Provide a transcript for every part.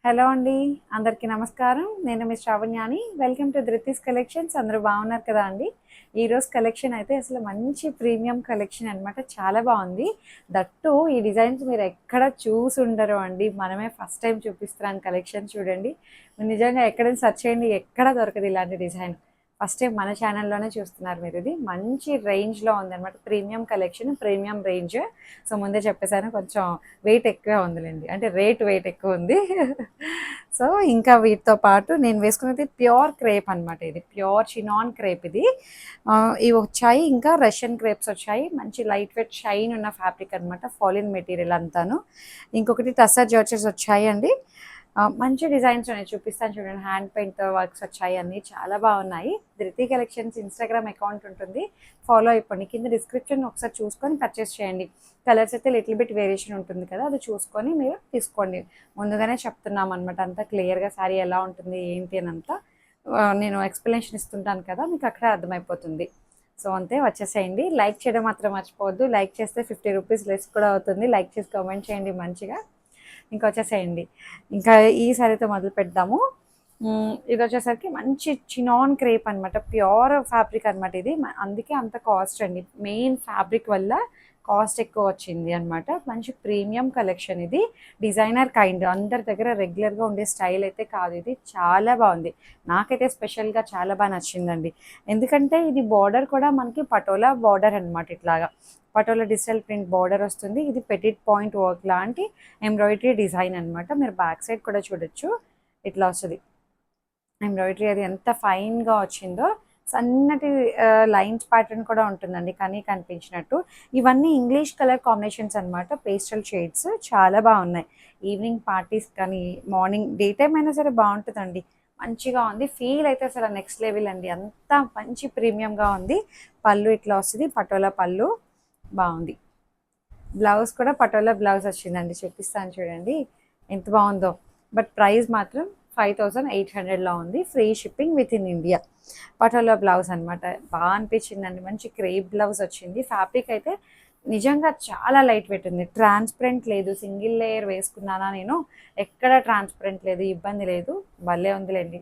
Hello అండి. అందరికీ నమస్కారం. నేను మీ శ్రావణ్యాని. Welcome to Dhruti's collections. అందరూ బాగున్నారు కదా అండి. ఈరోజు కలెక్షన్ అయితే అసలు మంచి ప్రీమియం కలెక్షన్ అనమాట. చాలా బాగుంది. దట్టు ఈ డిజైన్స్ మీరు ఎక్కడ చూసి ఉండరు అండి. మనమే ఫస్ట్ టైం చూపిస్తున్నాను కలెక్షన్ చూడండి. మీరు నిజంగా ఎక్కడైనా సెర్చ్ చేయండి, ఎక్కడ దొరకదు ఇలాంటి డిజైన్. ఫస్ట్ టైం మన ఛానల్లోనే చూస్తున్నారు మీరు. ఇది మంచి రేంజ్లో ఉందన్నమాట. Premium collection, premium range. So ముందే చెప్పేసాను, కొంచెం వెయిట్ ఎక్కువే ఉందిలేండి, అంటే వెయిట్ ఎక్కువ ఉంది. సో ఇంకా వీటితో పాటు నేను వేసుకున్నది ప్యూర్ క్రేప్ అనమాట. ఇది ప్యూర్ చినాన్ క్రేప్. ఇది ఇవి వచ్చాయి. ఇంకా రష్యన్ క్రేప్స్ వచ్చాయి. మంచి లైట్ వెయిట్ షైన్ ఉన్న ఫ్యాబ్రిక్ అనమాట. ఫాలిన్ మెటీరియల్ అంతాను. ఇంకొకటి టస్సర్ జార్జెస్ వచ్చాయి అండి. మంచి డిజైన్స్ ఉన్నాయి, చూపిస్తాను చూడండి. హ్యాండ్ పెయింట్ వర్క్స్ వచ్చాయి, అన్నీ చాలా బాగున్నాయి. ధృతి కలెక్షన్స్ ఇన్స్టాగ్రామ్ అకౌంట్ ఉంటుంది, ఫాలో అయిపోండి. కింద డిస్క్రిప్షన్ ఒకసారి చూసుకొని పర్చేస్ చేయండి. కలర్స్ అయితే లిటిల్ బిట్ వేరియేషన్ ఉంటుంది కదా, అది చూసుకొని మీరు తీసుకోండి. ముందుగానే చెప్తున్నాం అనమాట, అంతా క్లియర్గా శారీ ఎలా ఉంటుంది ఏంటి అని అంతా నేను ఎక్స్ప్లెనేషన్ ఇస్తుంటాను కదా, మీకు అక్కడ అర్థమైపోతుంది. సో అంతే, వచ్చేసేయండి. లైక్ చేయడం మాత్రం మర్చిపోవద్దు. లైక్ చేస్తే 50 రూపీస్ లెస్ కూడా అవుతుంది. లైక్ చేసి కామెంట్ చేయండి మంచిగా. ఇంకా వచ్చేసేయండి. ఇంకా ఈ సారీతో మొదలు పెడదాము. ఇది వచ్చేసరికి మంచి చినాన్ క్రేప్ అనమాట. ప్యూర్ ఫ్యాబ్రిక్ అనమాట ఇది. అందుకే అంత కాస్ట్ అండి. మెయిన్ ఫ్యాబ్రిక్ వల్ల కాస్ట్ ఎక్కువ వచ్చింది అనమాట. మంచి ప్రీమియం కలెక్షన్ ఇది. డిజైనర్ కైండ్, అందరి దగ్గర రెగ్యులర్గా ఉండే స్టైల్ అయితే కాదు. ఇది చాలా బాగుంది. నాకైతే స్పెషల్గా చాలా బాగా నచ్చిందండి. ఎందుకంటే ఇది బార్డర్ కూడా మనకి పటోలా బార్డర్ అనమాట. ఇట్లాగా పటోలా డిజిటల్ ప్రింట్ బార్డర్ వస్తుంది. ఇది పెటిట్ పాయింట్ వర్క్ లాంటి ఎంబ్రాయిడరీ డిజైన్ అనమాట. మీరు బ్యాక్ సైడ్ కూడా చూడొచ్చు, ఇట్లా వస్తుంది ఎంబ్రాయిడరీ. అది ఎంత ఫైన్గా వచ్చిందో. సన్నటి లైన్స్ ప్యాటర్న్ కూడా ఉంటుందండి, కానీ కనిపించినట్టు. ఇవన్నీ ఇంగ్లీష్ కలర్ కాంబినేషన్స్ అనమాట, పేస్టల్ షేడ్స్. చాలా బాగున్నాయి. ఈవినింగ్ పార్టీస్ కానీ, మార్నింగ్ డే టైం అయినా సరే బాగుంటుందండి. మంచిగా ఉంది. ఫీల్ అయితే అసలు నెక్స్ట్ లెవెల్ అండి. అంత మంచి ప్రీమియంగా ఉంది. పళ్ళు ఇట్లా వస్తుంది, పటోలా పళ్ళు. బాగుంది. బ్లౌజ్ కూడా పటోలా బ్లౌజ్ వచ్చిందండి, చూపిస్తాను చూడండి ఎంత బాగుందో. బట్ ప్రైస్ మాత్రం 5800లో ఉంది. Free shipping with in India. Patola blouse అనమాట. బాగా అనిపించిందండి. మంచి క్రేప్ బ్లౌజ్ వచ్చింది. ఫ్యాబ్రిక్ అయితే నిజంగా చాలా లైట్ వెయిట్ ఉంది. ట్రాన్స్పరెంట్ లేదు. సింగిల్ లేయర్ వేసుకున్నానా నేను, ఎక్కడ ట్రాన్స్పరెంట్ లేదు, ఇబ్బంది లేదు. భలే ఉందిలేండి.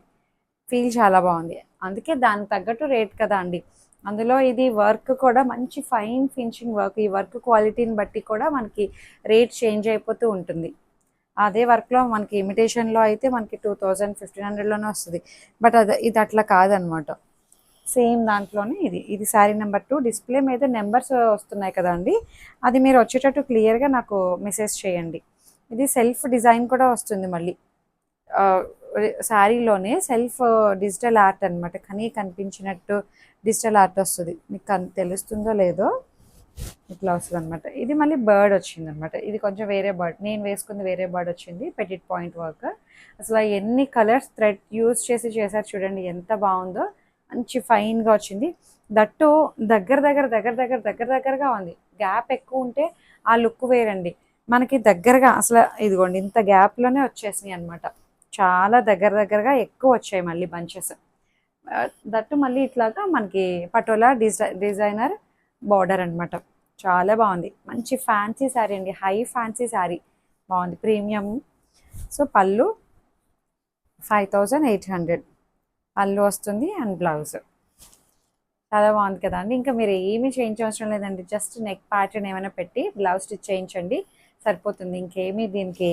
ఫీల్ చాలా బాగుంది. అందుకే దానికి తగ్గట్టు రేట్ కదా అండి. అందులో ఇది వర్క్ కూడా మంచి ఫైన్ ఫినిషింగ్ వర్క్. ఈ వర్క్ క్వాలిటీని బట్టి కూడా మనకి రేట్ చేంజ్ అయిపోతూ ఉంటుంది. అదే వర్క్లో మనకి ఇమిటేషన్లో అయితే మనకి 1500లోనే వస్తుంది. బట్ ఇది అట్లా కాదనమాట. సేమ్ దాంట్లోనే ఇది శారీ నెంబర్ 2. డిస్ప్లే మీద నెంబర్స్ వస్తున్నాయి కదా అండి, అది మీరు వచ్చేటట్టు క్లియర్గా నాకు మెసేజ్ చేయండి. ఇది సెల్ఫ్ డిజైన్ కూడా వస్తుంది మళ్ళీ. శారీలోనే సెల్ఫ్ డిజిటల్ ఆర్ట్ అనమాట. కనిపించినట్టు డిజిటల్ ఆర్ట్ వస్తుంది. మీకు తెలుస్తుందో లేదో, ఇట్లా వస్తుంది అనమాట. ఇది మళ్ళీ బర్డ్ వచ్చింది అనమాట. ఇది కొంచెం వేరే బర్డ్, నేను వేసుకుంది వేరే బర్డ్ వచ్చింది. Pettit point work. అసలు ఎన్ని కలర్స్ థ్రెడ్ యూజ్ చేసి చేశారు చూడండి, ఎంత బాగుందో. మంచి ఫైన్గా వచ్చింది. దట్టు దగ్గరగా ఉంది. గ్యాప్ ఎక్కువ ఉంటే ఆ లుక్ వేరండి. మనకి దగ్గరగా అసలు ఇదిగోండి ఇంత గ్యాప్లోనే వచ్చేసినాయి అనమాట. చాలా దగ్గరగా ఎక్కువ వచ్చాయి మళ్ళీ బంచెస్. దట్టు మళ్ళీ ఇట్లాగా మనకి పటోలా డిజైనర్ బార్డర్ అనమాట. చాలా బాగుంది. మంచి ఫ్యాన్సీ శారీ అండి, హై ఫ్యాన్సీ శారీ. బాగుంది, ప్రీమియం. సో పళ్ళు 5800 పళ్ళు వస్తుంది, అండ్ బ్లౌజ్. చాలా బాగుంది కదా అండి. ఇంకా మీరు ఏమీ చేయించవసరం లేదండి. జస్ట్ నెక్ ప్యాటర్న్ ఏమైనా పెట్టి బ్లౌజ్ స్టిచ్ చేయించండి, సరిపోతుంది. ఇంకేమీ దీనికి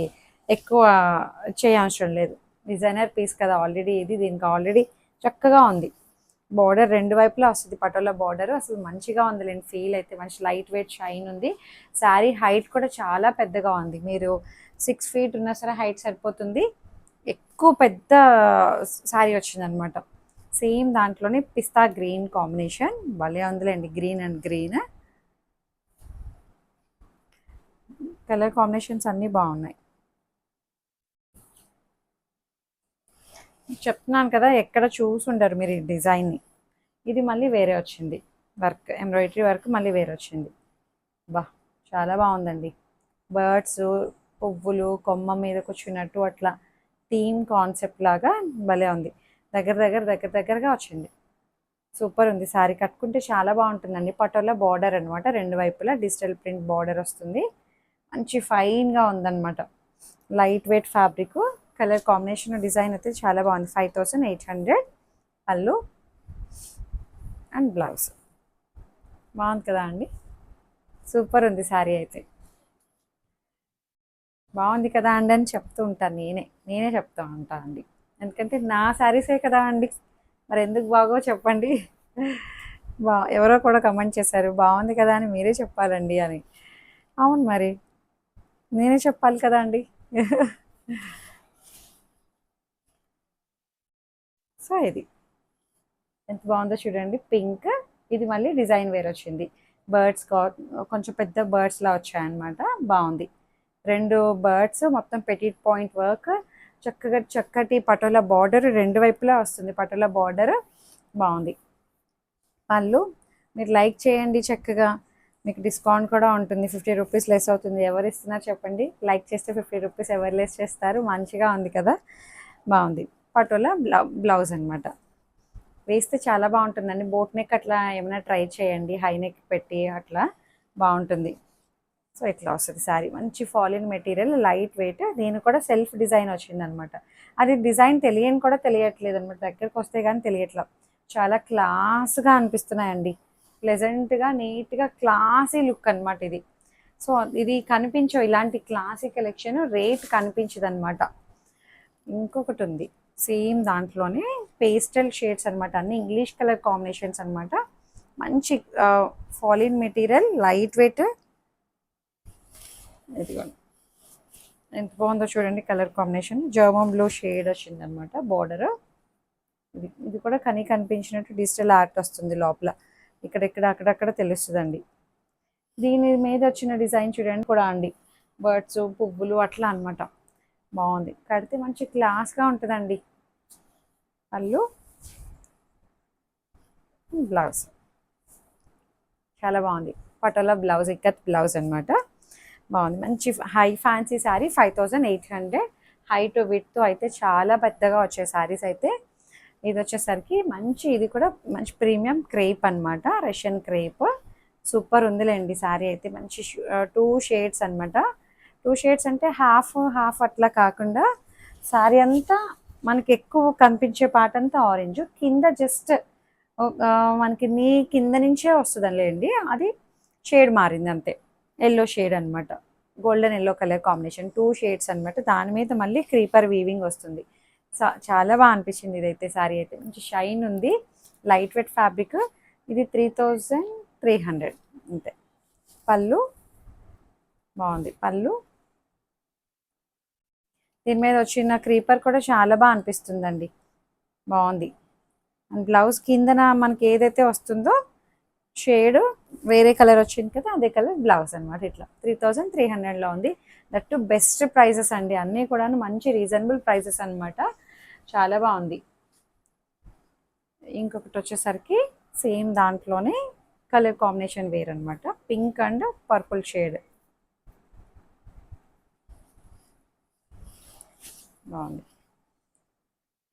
ఎక్కువ చేయవసరం లేదు. డిజైనర్ పీస్ కదా ఆల్రెడీ ఇది, దీనికి ఆల్రెడీ చక్కగా ఉంది. బార్డర్ రెండు వైపులా వస్తుంది, పటోలా బార్డర్. అసలు మంచిగా ఉందిలేండి. ఫీల్ అయితే మంచి లైట్ వెయిట్ షైన్ ఉంది. శారీ హైట్ కూడా చాలా పెద్దగా ఉంది. మీరు 6 feet ఉన్నా సరే హైట్ సరిపోతుంది. ఎక్కువ పెద్ద శారీ వచ్చిందనమాట. సేమ్ దాంట్లోనే పిస్తా గ్రీన్ కాంబినేషన్. భలే ఉందిలేండి, green and green colour combinations అన్నీ బాగున్నాయి. చెప్తున్నాను కదా, ఎక్కడ చూసుండరు మీరు ఈ డిజైన్ని. ఇది మళ్ళీ వేరే వచ్చింది వర్క్, ఎంబ్రాయిడరీ వర్క్ మళ్ళీ వేరే వచ్చింది. బా చాలా బాగుందండి. బర్డ్స్, పువ్వులు కొమ్మ మీద కూర్చున్నట్టు అట్లా థీమ్ కాన్సెప్ట్ లాగా భలే ఉంది. దగ్గరగా వచ్చింది. సూపర్ ఉంది. శారీ కట్టుకుంటే చాలా బాగుంటుందండి. పటోలా బార్డర్ అనమాట, రెండు వైపులా డిజిటల్ ప్రింట్ బార్డర్ వస్తుంది. మంచి ఫైన్గా ఉందన్నమాట. Light weight fabric. Colour combination design అయితే చాలా బాగుంది. 5800 పళ్ళు అండ్ బ్లౌజ్. బాగుంది కదా అండి, సూపర్ ఉంది శారీ అయితే. బాగుంది కదా అండి అని చెప్తూ ఉంటాను, నేనే చెప్తూ ఉంటాను అండి, ఎందుకంటే నా శారీసే కదా అండి, మరి ఎందుకు బాగో చెప్పండి. ఎవరో కూడా కమెంట్ చేశారు బాగుంది కదా అని మీరే చెప్పాలండి అని. అవును మరి, నేనే చెప్పాలి కదా అండి. సో ఇది ఎంత బాగుందో చూడండి, పింక్. ఇది మళ్ళీ డిజైన్ వేర్ వచ్చింది, బర్డ్స్ కొంచెం పెద్ద బర్డ్స్లా వచ్చాయన్నమాట. బాగుంది, రెండు బర్డ్స్, మొత్తం పెటిట్ పాయింట్ వర్క్, చక్కగా చక్కటి పటోలా బార్డర్ రెండు వైపులా వస్తుంది, పటోలా బార్డర్. బాగుంది. పళ్ళు మీరు లైక్ చేయండి చక్కగా, మీకు డిస్కౌంట్ కూడా ఉంటుంది, 50 రూపీస్ లెస్ అవుతుంది. ఎవరు ఇస్తున్నారు చెప్పండి, లైక్ చేస్తే 50 రూపీస్ ఎవరు లెస్ చేస్తారు. మంచిగా ఉంది కదా, బాగుంది. పటోలా బ్లౌజ్ అనమాట, వేస్తే చాలా బాగుంటుందండి. బోట్ నెక్ అట్లా ఏమైనా ట్రై చేయండి, హై నెక్ పెట్టి అట్లా బాగుంటుంది. సో ఇట్లా వస్తుంది శారీ, మంచి ఫాలిన్ మెటీరియల్, లైట్ వెయిట్. దీని కూడా సెల్ఫ్ డిజైన్ వచ్చింది అనమాట. అది డిజైన్ తెలియని కూడా తెలియట్లేదు అనమాట, దగ్గరకు వస్తే కానీ తెలియట్లేదు. చాలా క్లాస్గా అనిపిస్తున్నాయండి, ప్లెజెంట్గా, నీట్గా, క్లాసీ లుక్ అనమాట ఇది. సో ఇది కనిపించవు, ఇలాంటి క్లాసీ కలెక్షన్ రేట్ కనిపించదు అనమాట. ఇంకొకటి ఉంది సేమ్ దాంట్లోనే, పేస్టల్ షేడ్స్ అనమాట, అన్ని ఇంగ్లీష్ కలర్ కాంబినేషన్స్ అనమాట. మంచి ఫాలిన్ మెటీరియల్, లైట్ వెయిట్. ఇదిగోండి ఎంత బాగుందో చూడండి, colour combination German blue shade వచ్చింది అనమాట బార్డర్. ఇది కూడా కనిపించినట్టు డిజిటల్ ఆర్ట్ వస్తుంది లోపల, ఇక్కడెక్కడ అక్కడక్కడ తెలుస్తుందండి. దీని మీద వచ్చిన డిజైన్ చూడండి కూడా అండి, బర్డ్స్, పువ్వులు అట్లా అనమాట. బాగుంది, కడితే మంచి క్లాస్గా ఉంటుందండి. పళ్ళు బ్లౌజ్ చాలా బాగుంది, పటోలా బ్లౌజ్, ఇక్కత్ బ్లౌజ్ అనమాట. బాగుంది, మంచి high fancy sari. 5800 height width అయితే చాలా పెద్దగా వచ్చే శారీస్ అయితే. ఇది వచ్చేసరికి మంచి, ఇది కూడా మంచి ప్రీమియం క్రేప్ అనమాట, రష్యన్ క్రేప్. సూపర్ ఉందిలేండి శారీ అయితే. మంచి 2 షేడ్స్ అనమాట. 2 షేడ్స్ అంటే హాఫ్ హాఫ్ అట్లా కాకుండా శారీ అంతా మనకి ఎక్కువ కనిపించే పార్ట్ అంతా ఆరెంజ్, కింద జస్ట్ మనకి నీ కింద నుంచే వస్తుందండి, అది షేడ్ మారింది అంతే. ఎల్లో షేడ్ అనమాట, golden yellow colour combination, 2 shades అనమాట. దాని మీద మళ్ళీ క్రీపర్ వీవింగ్ వస్తుంది. చాలా బాగా అనిపించింది ఇదైతే. శారీ అయితే మంచి షైన్ ఉంది, లైట్ వెయిట్ ఫ్యాబ్రిక్. ఇది 3300 అంతే. పళ్ళు బాగుంది, పళ్ళు దీని మీద వచ్చిన క్రీపర్ కూడా చాలా బాగా అనిపిస్తుందండి, బాగుంది. అండ్ బ్లౌజ్ కిందన మనకి ఏదైతే వస్తుందో షేడ్ వేరే కలర్ వచ్చింది కదా, అదే కలర్ బ్లౌజ్ అనమాట. ఇట్లా 3300లో ఉంది. దట్ బెస్ట్ ప్రైజెస్ అండి, అన్నీ కూడా మంచి రీజనబుల్ ప్రైజెస్ అనమాట. చాలా బాగుంది. ఇంకొకటి వచ్చేసరికి సేమ్ దాంట్లోనే కలర్ కాంబినేషన్ వేర్ అనమాట, పింక్ అండ్ పర్పుల్ షేడ్. బాగుంది,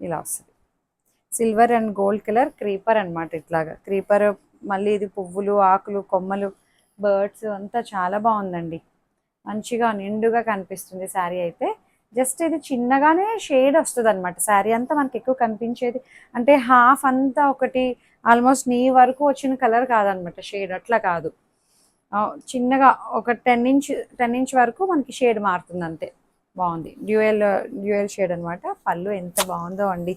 ఇలా వస్తుంది. Silver and gold colour creeper అనమాట, ఇట్లాగా క్రీపర్. మళ్ళీ ఇది పువ్వులు, ఆకులు, కొమ్మలు, బర్డ్స్ అంతా చాలా బాగుందండి. మంచిగా నిండుగా కనిపిస్తుంది శారీ అయితే. జస్ట్ ఇది చిన్నగానే షేడ్ వస్తుంది అనమాట, శారీ అంతా మనకి ఎక్కువ కనిపించేది అంటే హాఫ్ అంతా ఒకటి ఆల్మోస్ట్ నీ వరకు వచ్చిన కలర్ కాదనమాట, షేడ్ అట్లా కాదు. చిన్నగా ఒక 10 ఇంచ్ వరకు మనకి షేడ్ మారుతుంది అంతే. బాగుంది, డ్యూయల్ షేడ్ అనమాట. పళ్ళు ఎంత బాగుందో అండి,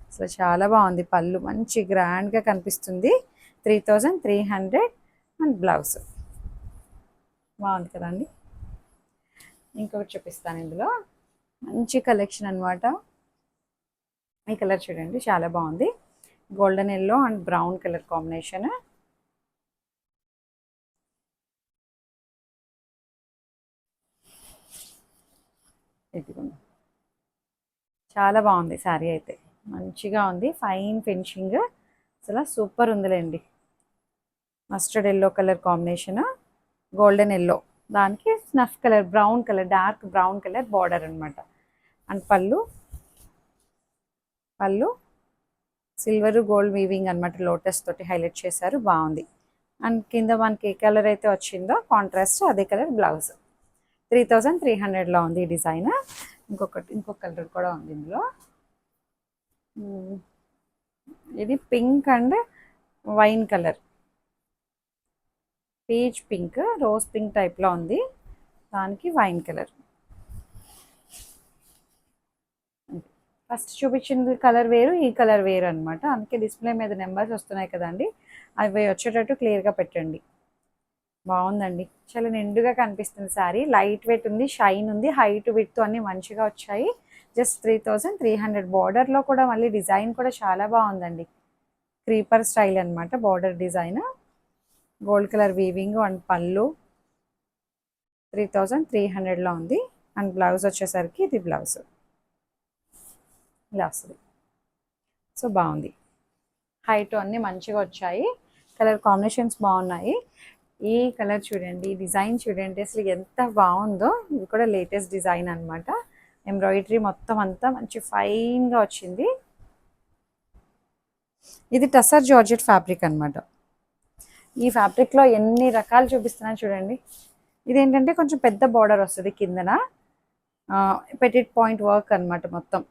అసలు చాలా బాగుంది. పళ్ళు మంచి గ్రాండ్గా కనిపిస్తుంది. 3300 అండ్ బ్లౌజ్. బాగుంది కదండి. ఇంకొకటి చూపిస్తాను, ఇందులో మంచి కలెక్షన్ అనమాట. ఈ కలర్ చూడండి, చాలా బాగుంది, golden yellow and brown colour combination. ఇదిగోండి, చాలా బాగుంది శారీ అయితే, మంచిగా ఉంది, ఫైన్ ఫినిషింగ్, అసలు సూపర్ ఉందిలేండి. Mustard yellow colour combination, golden yellow, దానికి snuff colour, brown colour, dark brown colour border అనమాట. అండ్ పళ్ళు సిల్వర్ గోల్డ్ వీవింగ్ అనమాట, లోటస్ తోటి హైలైట్ చేశారు, బాగుంది. అండ్ కింద మనకి ఏ కలర్ అయితే వచ్చిందో కాంట్రాస్ట్, అదే కలర్ బ్లౌజ్. 3300లో ఉంది ఈ డిజైన్. ఇంకొక కలర్ కూడా ఉంది ఇందులో. ఇది pink and wine colour, peach pink, rose pink టైప్లో ఉంది, దానికి వైన్ కలర్. ఫస్ట్ చూపించిన కలర్ వేరు, ఈ కలర్ వేరు అనమాట. అందుకే డిస్ప్లే మీద నెంబర్స్ వస్తున్నాయి కదండి, అవి వచ్చేటట్టు క్లియర్గా పెట్టండి. బాగుందండి, చాలా నిండుగా కనిపిస్తుంది శారీ. లైట్ వెయిట్ ఉంది, షైన్ ఉంది, హైట్ విడ్త్ అన్నీ మంచిగా వచ్చాయి. జస్ట్ 3300. బార్డర్లో కూడా మళ్ళీ డిజైన్ కూడా చాలా బాగుందండి. క్రీపర్ స్టైల్ అనమాట border design. Gold colour weaving and పళ్ళు 3300లో ఉంది. అండ్ బ్లౌజ్ వచ్చేసరికి ఇది బ్లౌజ్ ఇలా వస్తుంది. సో బాగుంది, హైట్ అన్నీ మంచిగా వచ్చాయి, కలర్ కాంబినేషన్స్ బాగున్నాయి. ఈ కలర్ చూడండి, డిజైన్ చూడండి అసలు ఎంత బాగుందో. ఇది కూడా లేటెస్ట్ డిజైన్ అనమాట. ఎంబ్రాయిడరీ మొత్తం అంతా మంచి ఫైన్గా వచ్చింది. ఇది టసర్ జార్జెట్ ఫ్యాబ్రిక్ అనమాట. ఈ ఫ్యాబ్రిక్లో ఎన్ని రకాలు చూపిస్తున్నాను చూడండి. ఇదేంటంటే కొంచెం పెద్ద బార్డర్ వస్తుంది కిందన, పెటిట్ పాయింట్ వర్క్ అనమాట మొత్తం.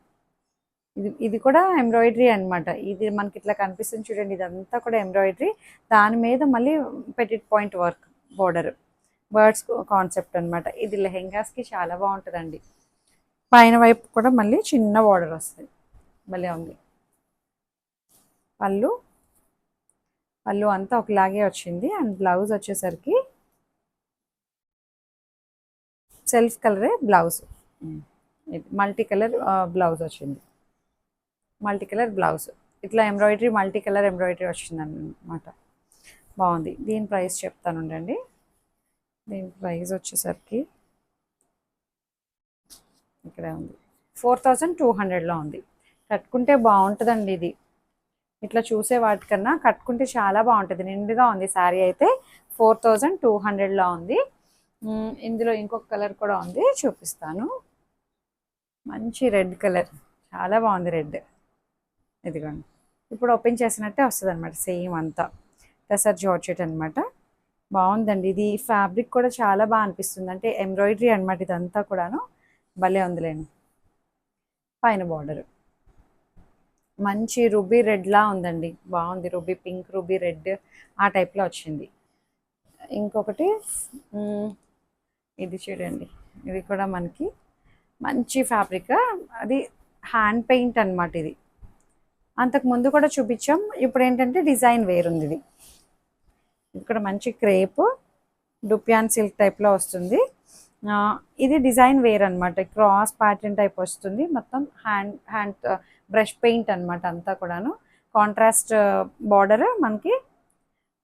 ఇది కూడా ఎంబ్రాయిడరీ అనమాట. ఇది మనకి ఇట్లా కనిపిస్తుంది చూడండి, ఇదంతా కూడా ఎంబ్రాయిడరీ. దాని మీద మళ్ళీ Pettit point work border, birds concept అనమాట. ఇది లెహెంగాస్కి చాలా బాగుంటుందండి. పైన వైపు కూడా మళ్ళీ చిన్న బార్డర్ వస్తుంది, భలే ఉంది. పళ్ళు అంతా ఒకలాగే వచ్చింది. అండ్ బ్లౌజ్ వచ్చేసరికి సెల్ఫ్ కలరే బ్లౌజ్, మల్టీ కలర్ బ్లౌజ్ వచ్చింది. మల్టీ కలర్ బ్లౌజ్, ఇట్లా ఎంబ్రాయిడరీ మల్టీ కలర్ ఎంబ్రాయిడరీ వచ్చింది అనమాట. బాగుంది. దీని ప్రైస్ చెప్తాను ఉండండి. దీని ప్రైస్ వచ్చేసరికి ఇక్కడే ఉంది, 4200లో ఉంది. కట్టుకుంటే బాగుంటుందండి ఇది. ఇట్లా చూసే వాటికన్నా కట్టుకుంటే చాలా బాగుంటుంది, నిండుగా ఉంది శారీ అయితే. 4200లో ఉంది. ఇందులో ఇంకొక కలర్ కూడా ఉంది, చూపిస్తాను. మంచి రెడ్ కలర్, చాలా బాగుంది రెడ్. ఇదిగోండి, ఇప్పుడు ఓపెన్ చేసినట్టే వస్తుంది అనమాట, సేమ్ అంతా టసర్ జార్జెట్ అనమాట. బాగుందండి. ఇది ఫ్యాబ్రిక్ కూడా చాలా బాగా అనిపిస్తుంది, అంటే ఎంబ్రాయిడరీ అనమాట ఇదంతా కూడాను. భలే ఉందిలేండి. పైన బార్డర్ మంచి రూబీ రెడ్లా ఉందండి, బాగుంది. రూబీ పింక్, రూబీ రెడ్ ఆ టైప్లో వచ్చింది. ఇంకొకటి ఇది చూడండి, ఇది కూడా మనకి మంచి ఫ్యాబ్రిక్, అది హ్యాండ్ పెయింట్ అనమాట. ఇది అంతకు ముందు కూడా చూపించాం, ఇప్పుడు ఏంటంటే డిజైన్ వేరుంది. ఇది ఇక్కడ మంచి క్రేప్ డుపియాన్ సిల్క్ టైప్లో వస్తుంది. ఇది డిజైన్ వేర్ అనమాట, క్రాస్ ప్యాటర్న్ టైప్ వస్తుంది మొత్తం. హ్యాండ్ బ్రష్ పెయింట్ అనమాట అంతా కూడాను. కాంట్రాస్ట్ బార్డర్ మనకి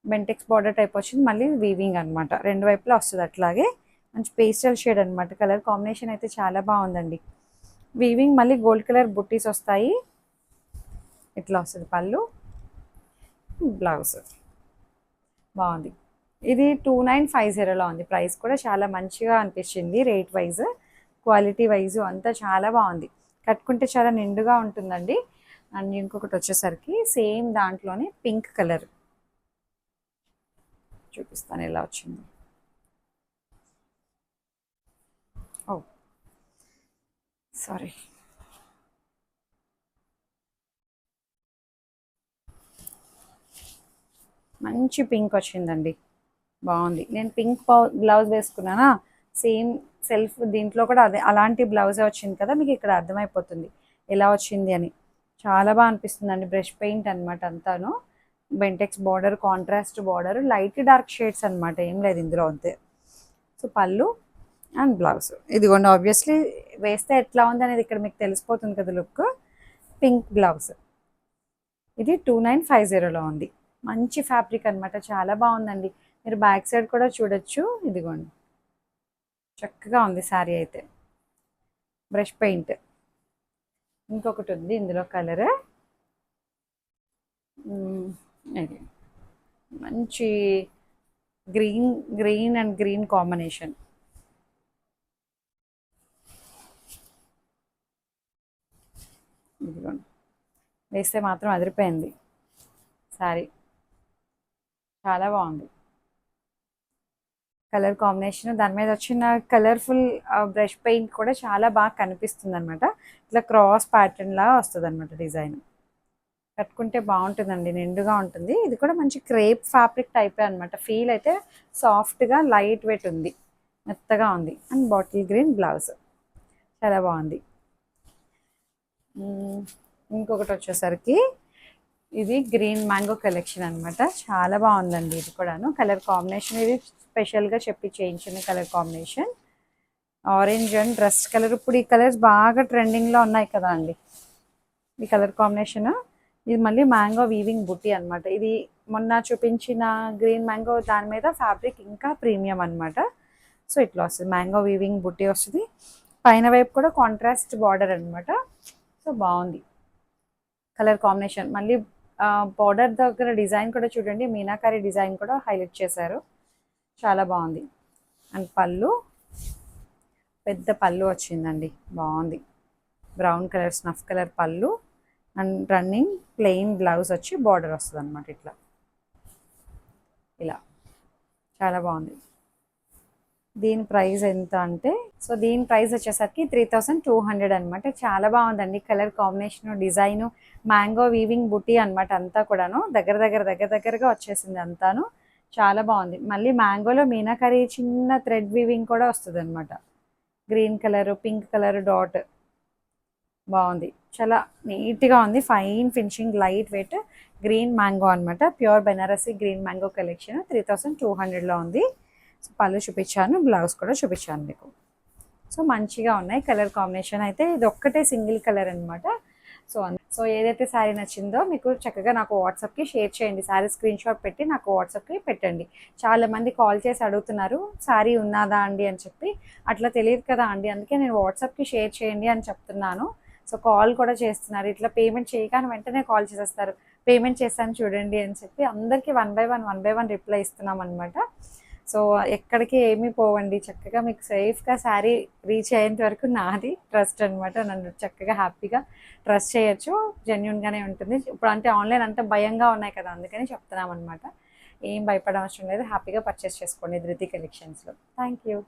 బెంటెక్స్ బార్డర్ టైప్ వచ్చింది, మళ్ళీ వీవింగ్ అనమాట, రెండు వైపులా వస్తుంది అట్లాగే. మంచి పేస్టల్ షేడ్ అనమాట. కలర్ కాంబినేషన్ అయితే చాలా బాగుందండి. వీవింగ్ మళ్ళీ గోల్డ్ కలర్ బుట్టీస్ వస్తాయి, ఇట్లా వస్తుంది పళ్ళు. బ్లౌజ్ బాగుంది. ఇది 2950లో ఉంది. ప్రైస్ కూడా చాలా మంచిగా అనిపించింది, రేట్ వైజ్ క్వాలిటీ వైజ్ అంతా చాలా బాగుంది. కట్టుకుంటే చాలా నిండుగా ఉంటుందండి. అండ్ ఇంకొకటి వచ్చేసరికి సేమ్ దాంట్లోనే పింక్ కలర్ చూపిస్తాను ఎలా వచ్చింది. ఓ సారీ, మంచి పింక్ వచ్చిందండి, బాగుంది. నేను పింక్ బ్లౌజ్ వేసుకున్నానా, సేమ్ సెల్ఫ్ దీంట్లో కూడా అదే అలాంటి బ్లౌజే వచ్చింది కదా, మీకు ఇక్కడ అర్థమైపోతుంది ఎలా వచ్చింది అని. చాలా బాగా అనిపిస్తుందండి. బ్రష్ పెయింట్ అనమాట అంతాను. Bentex border, contrast border, light dark shades అనమాట, ఏం లేదు ఇందులో అంతే. సో పళ్ళు అండ్ బ్లౌజ్ ఇదిగోండి. ఆబ్వియస్లీ వేస్తే ఎట్లా ఉంది అనేది ఇక్కడ మీకు తెలిసిపోతుంది కదా లుక్. పింక్ బ్లౌజ్, ఇది 2950లో ఉంది. మంచి ఫ్యాబ్రిక్ అనమాట, చాలా బాగుందండి. మీరు బ్యాక్ సైడ్ కూడా చూడొచ్చు, ఇదిగోండి చక్కగా ఉంది శారీ అయితే. బ్రష్ పెయింట్ ఇంకొకటి ఉంది ఇందులో కలర్, ఇది మంచి గ్రీన్ అండ్ గ్రీన్ కాంబినేషన్. ఇదిగోండి, వేస్తే మాత్రం అదిరిపోయింది శారీ, చాలా బాగుంది. కలర్ కాంబినేషన్ దాని మీద వచ్చిన కలర్ఫుల్ బ్రష్ పెయింట్ కూడా చాలా బాగా కనిపిస్తుంది అనమాట. ఇట్లా క్రాస్ ప్యాటర్న్ లా వస్తుంది అనమాట డిజైన్. కట్టుకుంటే బాగుంటుందండి, నిండుగా ఉంటుంది. ఇది కూడా మంచి క్రేప్ ఫ్యాబ్రిక్ టైపే అనమాట. ఫీల్ అయితే సాఫ్ట్గా లైట్ వెయిట్ ఉంది, మెత్తగా ఉంది. అండ్ బాటిల్ గ్రీన్ బ్లౌజ్ చాలా బాగుంది. ఇంకొకటి వచ్చేసరికి ఇది గ్రీన్ మ్యాంగో కలెక్షన్ అనమాట. చాలా బాగుందండి ఇది కూడాను. కలర్ కాంబినేషన్ ఇది స్పెషల్గా చెప్పి చేయించిన colour combination. Orange and rust colour. ఇప్పుడు ఈ కలర్స్ బాగా ట్రెండింగ్లో ఉన్నాయి కదా అండి ఈ కలర్ కాంబినేషన్. ఇది మళ్ళీ మ్యాంగో వీవింగ్ బుట్టి అనమాట. ఇది మొన్న చూపించిన గ్రీన్ మ్యాంగో దాని మీద ఫ్యాబ్రిక్ ఇంకా ప్రీమియం అనమాట. సో ఇట్లా వస్తుంది, మ్యాంగో వీవింగ్ బుట్టి వస్తుంది. పైన వైపు కూడా కాంట్రాస్ట్ బార్డర్ అనమాట. సో బాగుంది కలర్ కాంబినేషన్. మళ్ళీ బార్డర్ దగ్గర డిజైన్ కూడా చూడండి, మీనాకారి డిజైన్ కూడా హైలైట్ చేశారు, చాలా బాగుంది. అండ్ పళ్ళు, పెద్ద పళ్ళు వచ్చిందండి, బాగుంది. బ్రౌన్ కలర్ స్నఫ్ కలర్ పళ్ళు అండ్ రన్నింగ్ ప్లెయిన్ బ్లౌజ్ వచ్చి బార్డర్ వస్తుంది అనమాట. ఇట్లా ఇలా చాలా బాగుంది. దీని ప్రైస్ ఎంత అంటే, సో దీని ప్రైస్ వచ్చేసరికి 3200 అనమాట. చాలా బాగుందండి colour combination, design, mango weaving బుటీ అనమాట. అంతా కూడాను దగ్గరగా వచ్చేసింది అంతాను. చాలా బాగుంది. మళ్ళీ మ్యాంగోలో మీనాకరీ చిన్న థ్రెడ్ వీవింగ్ కూడా వస్తుంది అనమాట. Green colour, pink colour dot బాగుంది, చాలా నీట్గా ఉంది. Fine finishing, light weight green mango అనమాట. Pure Banarasi green mango collection 3200లో ఉంది. సో పళ్ళు చూపించాను, బ్లౌజ్ కూడా చూపించాను మీకు. సో మంచిగా ఉన్నాయి కలర్ కాంబినేషన్ అయితే. ఇది ఒక్కటే సింగిల్ కలర్ అనమాట. సో ఏదైతే శారీ నచ్చిందో మీకు చక్కగా నాకు వాట్సాప్కి షేర్ చేయండి. శారీ స్క్రీన్ షాట్ పెట్టి నాకు వాట్సాప్కి పెట్టండి. చాలామంది కాల్ చేసి అడుగుతున్నారు శారీ ఉన్నదా అండి అని చెప్పి. అట్లా తెలియదు కదా అండి, అందుకే నేను వాట్సాప్కి షేర్ చేయండి అని చెప్తున్నాను. సో కాల్ కూడా చేస్తున్నారు, ఇట్లా పేమెంట్ చేయగానే వెంటనే కాల్ చేసేస్తారు, పేమెంట్ చేస్తాను చూడండి అని చెప్పి. అందరికీ వన్ బై వన్ రిప్లై ఇస్తున్నాం అనమాట. సో ఎక్కడికి ఏమీ పోవండి, చక్కగా మీకు సేఫ్గా శారీ రీచ్ అయ్యేంత వరకు నాది ట్రస్ట్ అనమాట. నన్ను చక్కగా హ్యాపీగా ట్రస్ట్ చేయొచ్చు, జెన్యున్గానే ఉంటుంది. ఇప్పుడు అంటే ఆన్లైన్ అంటే భయంగా ఉన్నాయి కదా, అందుకని చెప్తున్నాం అనమాట. ఏం భయపడవసరం లేదు, హ్యాపీగా పర్చేస్ చేసుకోండి ధృతి కలెక్షన్స్లో. Thank you.